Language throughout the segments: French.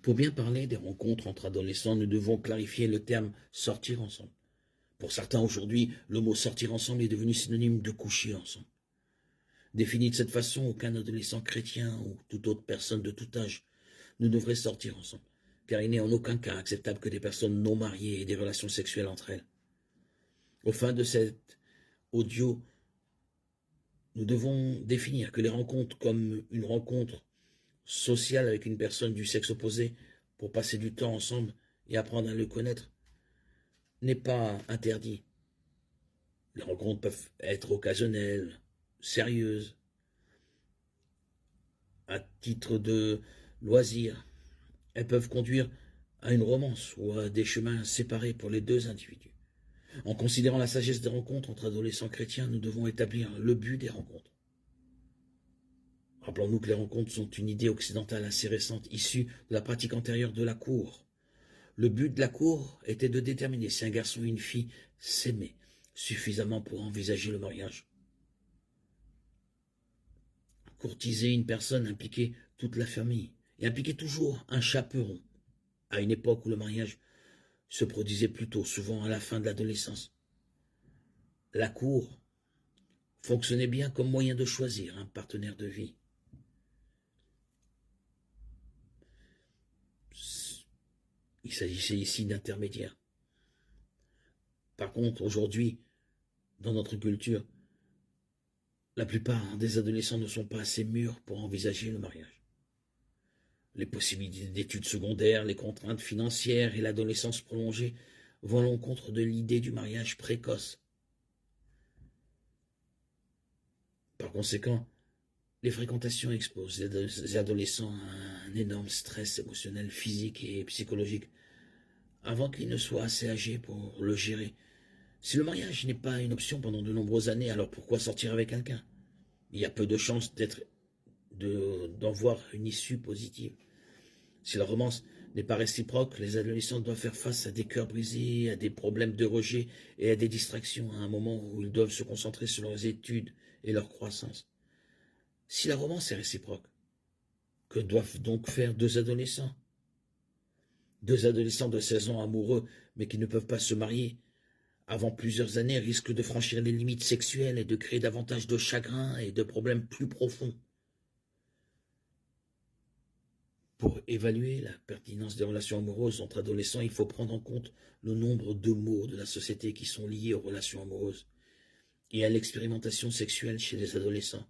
Pour bien parler des rencontres entre adolescents, nous devons clarifier le terme sortir ensemble. Pour certains aujourd'hui, le mot sortir ensemble est devenu synonyme de coucher ensemble. Défini de cette façon, aucun adolescent chrétien ou toute autre personne de tout âge ne devrait sortir ensemble, car il n'est en aucun cas acceptable que des personnes non mariées aient des relations sexuelles entre elles. Au fin de cet audio, nous devons définir que les rencontres comme une rencontre sociale avec une personne du sexe opposé pour passer du temps ensemble et apprendre à le connaître n'est pas interdit. Les rencontres peuvent être occasionnelles, sérieuses, à titre de loisir. Elles peuvent conduire à une romance ou à des chemins séparés pour les deux individus. En considérant la sagesse des rencontres entre adolescents chrétiens, nous devons établir le but des rencontres. Rappelons-nous que les rencontres sont une idée occidentale assez récente, issue de la pratique antérieure de la cour. Le but de la cour était de déterminer si un garçon ou une fille s'aimaient suffisamment pour envisager le mariage. Courtiser une personne impliquait toute la famille et impliquait toujours un chaperon, à une époque où le mariage se produisait plutôt souvent à la fin de l'adolescence. La cour fonctionnait bien comme moyen de choisir un partenaire de vie. Il s'agissait ici d'intermédiaires. Par contre, aujourd'hui, dans notre culture, la plupart des adolescents ne sont pas assez mûrs pour envisager le mariage. Les possibilités d'études secondaires, les contraintes financières et l'adolescence prolongée vont à l'encontre de l'idée du mariage précoce. Par conséquent, les fréquentations exposent les adolescents à un énorme stress émotionnel, physique et psychologique, avant qu'ils ne soient assez âgés pour le gérer. Si le mariage n'est pas une option pendant de nombreuses années, alors pourquoi sortir avec quelqu'un? Il y a peu de chances d'en voir une issue positive. Si la romance n'est pas réciproque, les adolescents doivent faire face à des cœurs brisés, à des problèmes de rejet et à des distractions à un moment où ils doivent se concentrer sur leurs études et leur croissance. Si la romance est réciproque, que doivent donc faire deux adolescents? Deux adolescents de 16 ans amoureux, mais qui ne peuvent pas se marier, avant plusieurs années, risquent de franchir les limites sexuelles et de créer davantage de chagrin et de problèmes plus profonds. Pour évaluer la pertinence des relations amoureuses entre adolescents, il faut prendre en compte le nombre de maux de la société qui sont liés aux relations amoureuses et à l'expérimentation sexuelle chez les adolescents,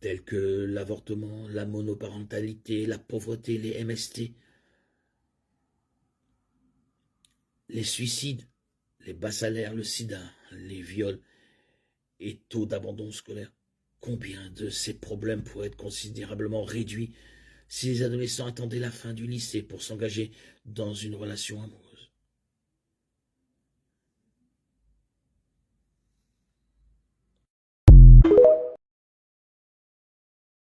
tels que l'avortement, la monoparentalité, la pauvreté, les MST, les suicides, les bas salaires, le sida, les viols et taux d'abandon scolaire. Combien de ces problèmes pourraient être considérablement réduits si les adolescents attendaient la fin du lycée pour s'engager dans une relation amoureuse?